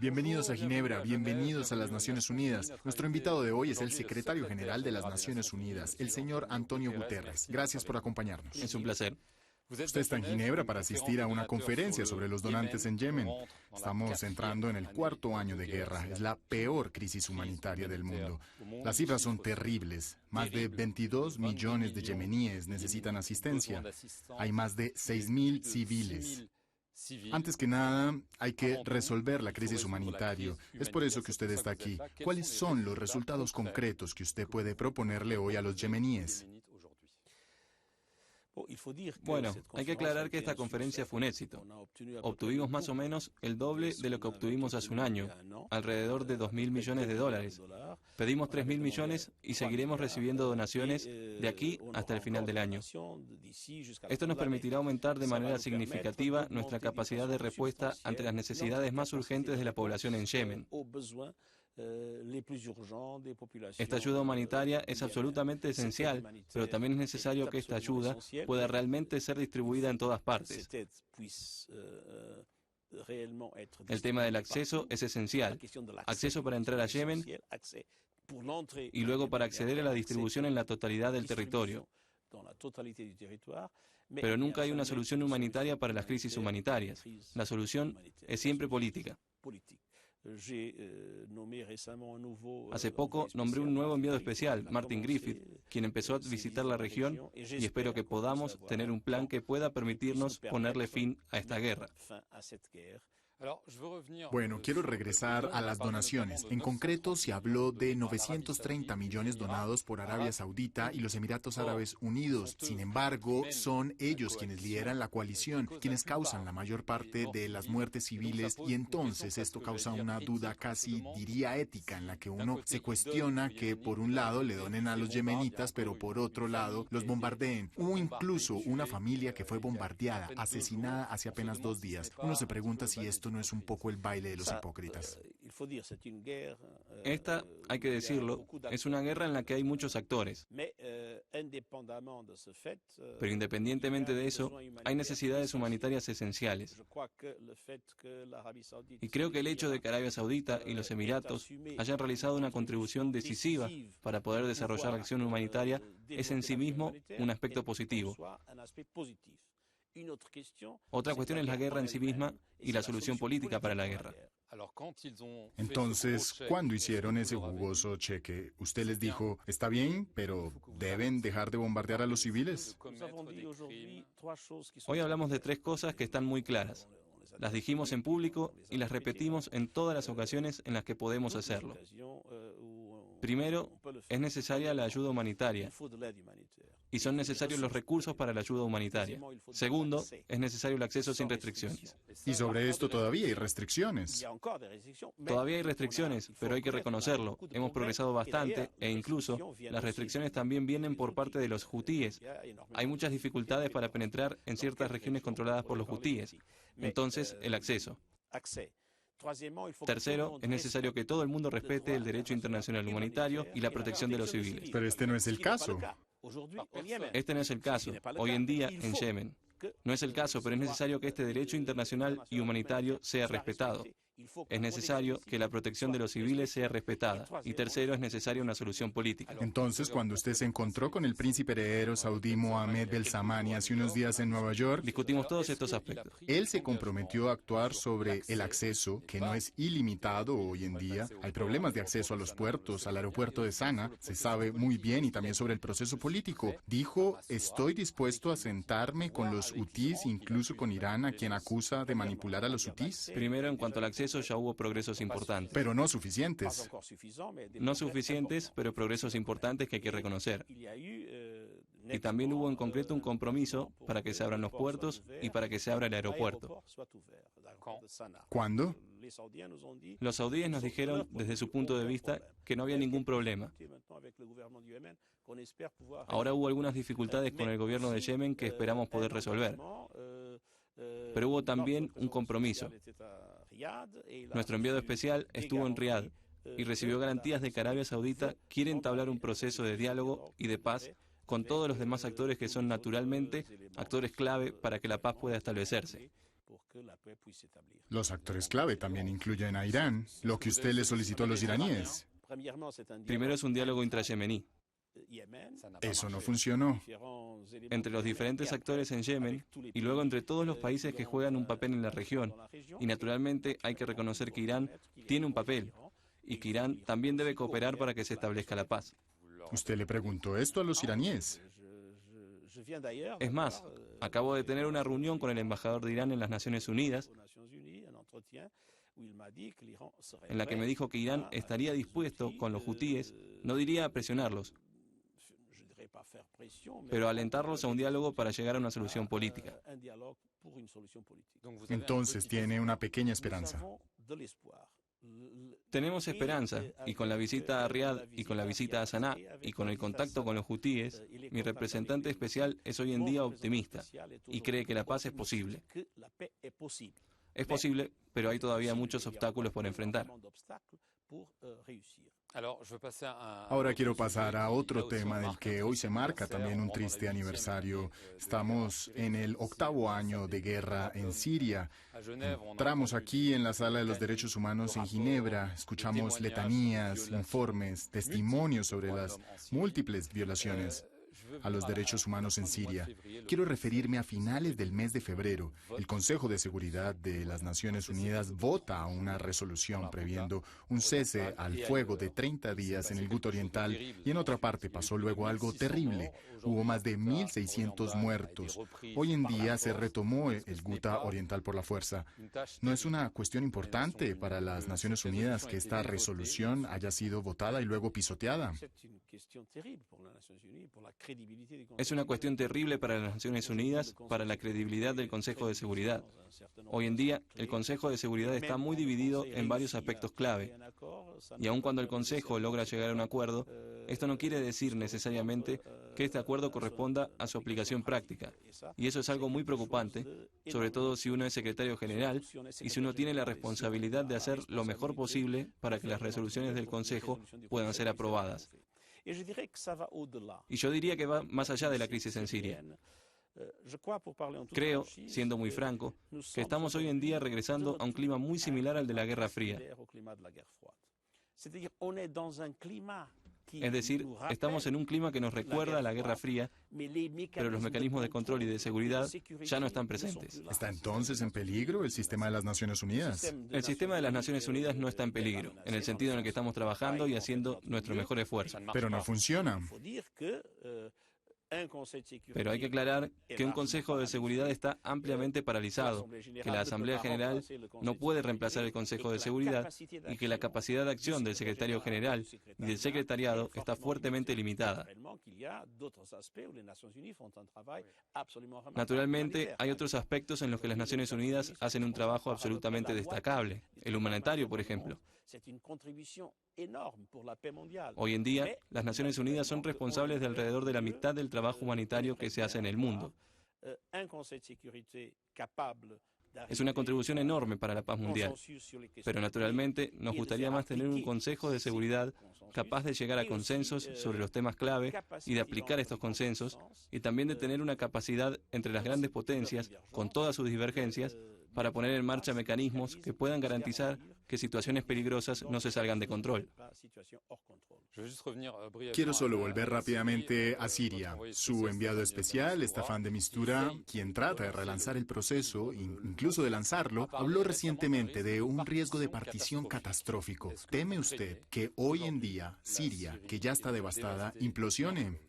Bienvenidos a Ginebra, bienvenidos a las Naciones Unidas. Nuestro invitado de hoy es el secretario general de las Naciones Unidas, el señor Antonio Guterres. Gracias por acompañarnos. Es un placer. Usted está en Ginebra para asistir a una conferencia sobre los donantes en Yemen. Estamos entrando en el cuarto año de guerra. Es la peor crisis humanitaria del mundo. Las cifras son terribles. Más de 22 millones de yemeníes necesitan asistencia. Hay más de 6.000 civiles. Antes que nada, hay que resolver la crisis humanitaria. Es por eso que usted está aquí. ¿Cuáles son los resultados concretos que usted puede proponerle hoy a los yemeníes? Bueno, hay que aclarar que esta conferencia fue un éxito. Obtuvimos más o menos el doble de lo que obtuvimos hace un año, alrededor de 2.000 millones de dólares. Pedimos 3.000 millones y seguiremos recibiendo donaciones de aquí hasta el final del año. Esto nos permitirá aumentar de manera significativa nuestra capacidad de respuesta ante las necesidades más urgentes de la población en Yemen. Esta ayuda humanitaria es absolutamente esencial, pero también es necesario que esta ayuda pueda realmente ser distribuida en todas partes. El tema del acceso es esencial. Acceso para entrar a Yemen y luego para acceder a la distribución en la totalidad del territorio. Pero nunca hay una solución humanitaria para las crisis humanitarias. La solución es siempre política. Hace poco nombré un nuevo enviado especial, Martin Griffith, quien empezó a visitar la región y espero que podamos tener un plan que pueda permitirnos ponerle fin a esta guerra. Bueno, quiero regresar a las donaciones. En concreto, se habló de 930 millones donados por Arabia Saudita y los Emiratos Árabes Unidos. Sin embargo, son ellos quienes lideran la coalición, quienes causan la mayor parte de las muertes civiles, y entonces esto causa una duda casi, diría, ética, en la que uno se cuestiona que por un lado le donen a los yemenitas, pero por otro lado los bombardeen. Hubo incluso una familia que fue bombardeada, asesinada hace apenas 2 días. Uno se pregunta si esto no es un poco el baile de los hipócritas. Esta, hay que decirlo, es una guerra en la que hay muchos actores. Pero independientemente de eso, hay necesidades humanitarias esenciales. Y creo que el hecho de que Arabia Saudita y los Emiratos hayan realizado una contribución decisiva para poder desarrollar acción humanitaria es en sí mismo un aspecto positivo. Otra cuestión es la guerra en sí misma y la solución política para la guerra. Entonces, ¿cuándo hicieron ese jugoso cheque? Usted les dijo, está bien, pero deben dejar de bombardear a los civiles. Hoy hablamos de 3 cosas que están muy claras. Las dijimos en público y las repetimos en todas las ocasiones en las que podemos hacerlo. Primero, es necesaria la ayuda humanitaria y son necesarios los recursos para la ayuda humanitaria. Segundo, es necesario el acceso sin restricciones. Y sobre esto todavía hay restricciones. Todavía hay restricciones, pero hay que reconocerlo. Hemos progresado bastante e incluso las restricciones también vienen por parte de los hutíes. Hay muchas dificultades para penetrar en ciertas regiones controladas por los hutíes. Entonces, el acceso. Tercero, es necesario que todo el mundo respete el derecho internacional humanitario y la protección de los civiles. Pero este no es el caso. Este no es el caso, hoy en día en Yemen. No es el caso, pero es necesario que este derecho internacional y humanitario sea respetado. Es necesario que la protección de los civiles sea respetada. Y tercero, es necesaria una solución política. Entonces, cuando usted se encontró con el príncipe heredero saudí Mohammed Ben Salmán hace unos días en Nueva York, discutimos todos estos aspectos. Él se comprometió a actuar sobre el acceso, que no es ilimitado hoy en día. Hay problemas de acceso a los puertos, al aeropuerto de Sana, se sabe muy bien, y también sobre el proceso político. Dijo, estoy dispuesto a sentarme con los hutíes, incluso con Irán, a quien acusa de manipular a los hutíes. Primero, en cuanto al acceso, ya hubo progresos importantes. Pero no suficientes. No suficientes, pero progresos importantes que hay que reconocer. Y también hubo en concreto un compromiso para que se abran los puertos y para que se abra el aeropuerto. ¿Cuándo? Los saudíes nos dijeron desde su punto de vista que no había ningún problema. Ahora hubo algunas dificultades con el gobierno de Yemen que esperamos poder resolver. Pero hubo también un compromiso. Nuestro enviado especial estuvo en Riad y recibió garantías de que Arabia Saudita quiere entablar un proceso de diálogo y de paz con todos los demás actores que son naturalmente actores clave para que la paz pueda establecerse. Los actores clave también incluyen a Irán, lo que usted le solicitó a los iraníes. Primero es un diálogo intrayemení Eso no funcionó. entre los diferentes actores en Yemen y luego entre todos los países que juegan un papel en la región. Y naturalmente hay que reconocer que Irán tiene un papel y que Irán también debe cooperar para que se establezca la paz. Usted le preguntó esto a los iraníes. Es más, acabo de tener una reunión con el embajador de Irán en las Naciones Unidas, en la que me dijo que Irán estaría dispuesto con los hutíes, no diría a presionarlos, pero a alentarlos a un diálogo para llegar a una solución política. Entonces tiene una pequeña esperanza. Tenemos esperanza, y con la visita a Riad, y con la visita a Saná, y con el contacto con los hutíes, mi representante especial es hoy en día optimista, y cree que la paz es posible. Es posible, pero hay todavía muchos obstáculos por enfrentar. Ahora quiero pasar a otro tema del que hoy se marca también un triste aniversario. Estamos en el 8º año de guerra en Siria. Entramos aquí en la Sala de los Derechos Humanos en Ginebra, escuchamos letanías, informes, testimonios sobre las múltiples violaciones a los derechos humanos en Siria. Quiero referirme a finales del mes de febrero. El Consejo de Seguridad de las Naciones Unidas vota una resolución previendo un cese al fuego de 30 días en el Ghouta Oriental y en otra parte pasó luego algo terrible. Hubo más de 1.600 muertos. Hoy en día se retomó el Ghouta Oriental por la fuerza. ¿No es una cuestión importante para las Naciones Unidas que esta resolución haya sido votada y luego pisoteada? Es una cuestión terrible para las Naciones Unidas, para la credibilidad del Consejo de Seguridad. Hoy en día, el Consejo de Seguridad está muy dividido en varios aspectos clave. Y aun cuando el Consejo logra llegar a un acuerdo, esto no quiere decir necesariamente que este acuerdo corresponda a su aplicación práctica. Y eso es algo muy preocupante, sobre todo si uno es secretario general y si uno tiene la responsabilidad de hacer lo mejor posible para que las resoluciones del Consejo puedan ser aprobadas. Y yo diría que va más allá de la crisis en Siria. Creo, siendo muy franco, que estamos hoy en día regresando a un clima muy similar al de la Guerra Fría. Es decir, estamos en un clima que nos recuerda a la Guerra Fría, pero los mecanismos de control y de seguridad ya no están presentes. ¿Está entonces en peligro el sistema de las Naciones Unidas? El sistema de las Naciones Unidas no está en peligro, en el sentido en el que estamos trabajando y haciendo nuestro mejor esfuerzo. Pero no funciona. Pero hay que aclarar que un Consejo de Seguridad está ampliamente paralizado, que la Asamblea General no puede reemplazar el Consejo de Seguridad y que la capacidad de acción del Secretario General y del Secretariado está fuertemente limitada. Naturalmente, hay otros aspectos en los que las Naciones Unidas hacen un trabajo absolutamente destacable, el humanitario, por ejemplo. Hoy en día, las Naciones Unidas son responsables de alrededor de la mitad del trabajo humanitario que se hace en el mundo. Es una contribución enorme para la paz mundial, pero naturalmente nos gustaría más tener un Consejo de Seguridad capaz de llegar a consensos sobre los temas clave y de aplicar estos consensos, y también de tener una capacidad entre las grandes potencias, con todas sus divergencias, para poner en marcha mecanismos que puedan garantizar que situaciones peligrosas no se salgan de control. Quiero solo volver rápidamente a Siria. Su enviado especial, Staffan de Mistura, quien trata de relanzar el proceso, incluso de lanzarlo, habló recientemente de un riesgo de partición catastrófico. ¿Teme usted que hoy en día Siria, que ya está devastada, implosione?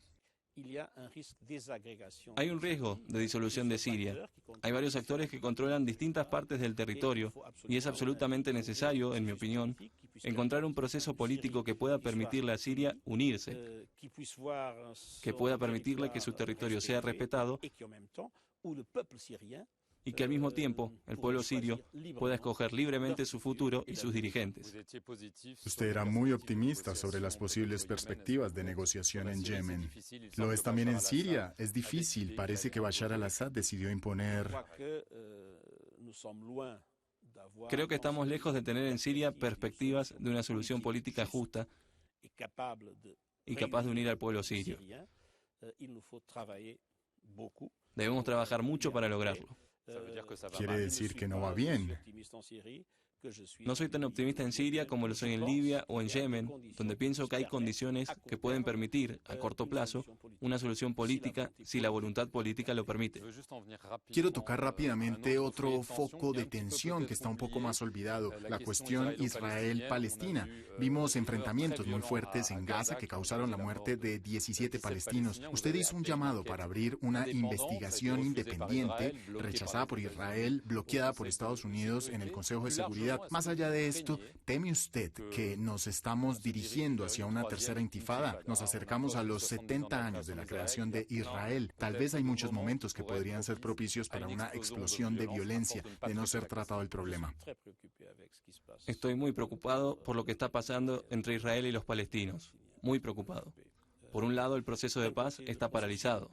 Hay un riesgo de disolución de Siria. Hay varios actores que controlan distintas partes del territorio y es absolutamente necesario, en mi opinión, encontrar un proceso político que pueda permitirle a Siria unirse, que pueda permitirle que su territorio sea respetado y que al mismo tiempo el pueblo sirio pueda escoger libremente su futuro y sus dirigentes. Usted era muy optimista sobre las posibles perspectivas de negociación en Yemen. Lo es también en Siria. Es difícil. Parece que Bashar al-Assad decidió imponer. Creo que estamos lejos de tener en Siria perspectivas de una solución política justa y capaz de unir al pueblo sirio. Debemos trabajar mucho para lograrlo. Quiere decir que no va bien. No soy tan optimista en Siria como lo soy en Libia o en Yemen, donde pienso que hay condiciones que pueden permitir, a corto plazo, una solución política si la voluntad política lo permite. Quiero tocar rápidamente otro foco de tensión que está un poco más olvidado, la cuestión Israel-Palestina. Vimos enfrentamientos muy fuertes en Gaza que causaron la muerte de 17 palestinos. Usted hizo un llamado para abrir una investigación independiente, rechazada por Israel, bloqueada por Estados Unidos en el Consejo de Seguridad. Más allá de esto, ¿teme usted que nos estamos dirigiendo hacia una tercera intifada? Nos acercamos a los 70 años de la creación de Israel. Tal vez hay muchos momentos que podrían ser propicios para una explosión de violencia, de no ser tratado el problema. Estoy muy preocupado por lo que está pasando entre Israel y los palestinos. Muy preocupado. Por un lado, el proceso de paz está paralizado.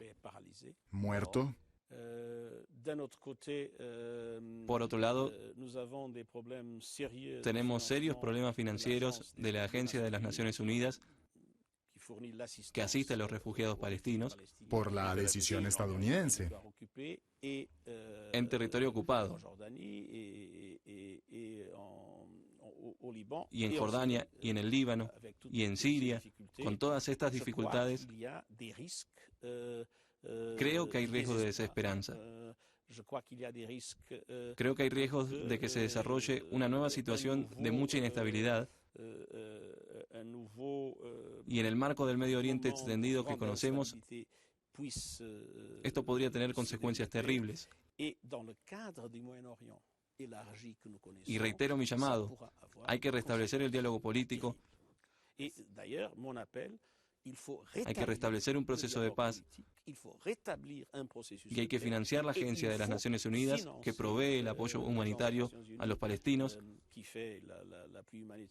¿Muerto? Por otro lado, tenemos serios problemas financieros de la Agencia de las Naciones Unidas que asiste a los refugiados palestinos Por la decisión estadounidense. en territorio ocupado. Y en Jordania, y en el Líbano, y en Siria, con todas estas dificultades, creo que hay riesgo de desesperanza. Creo que hay riesgos de que se desarrolle una nueva situación de mucha inestabilidad y en el marco del Medio Oriente extendido que conocemos, esto podría tener consecuencias terribles. Y reitero mi llamado, hay que restablecer el diálogo político, hay que restablecer un proceso de paz y hay que financiar la Agencia de las Naciones Unidas que provee el apoyo humanitario a los palestinos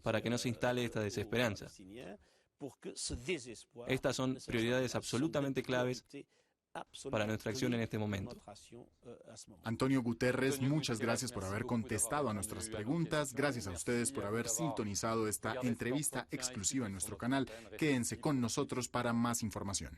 para que no se instale esta desesperanza. Estas son prioridades absolutamente claves para nuestra acción en este momento. Antonio Guterres, muchas gracias por haber contestado a nuestras preguntas. Gracias a ustedes por haber sintonizado esta entrevista exclusiva en nuestro canal. Quédense con nosotros para más información.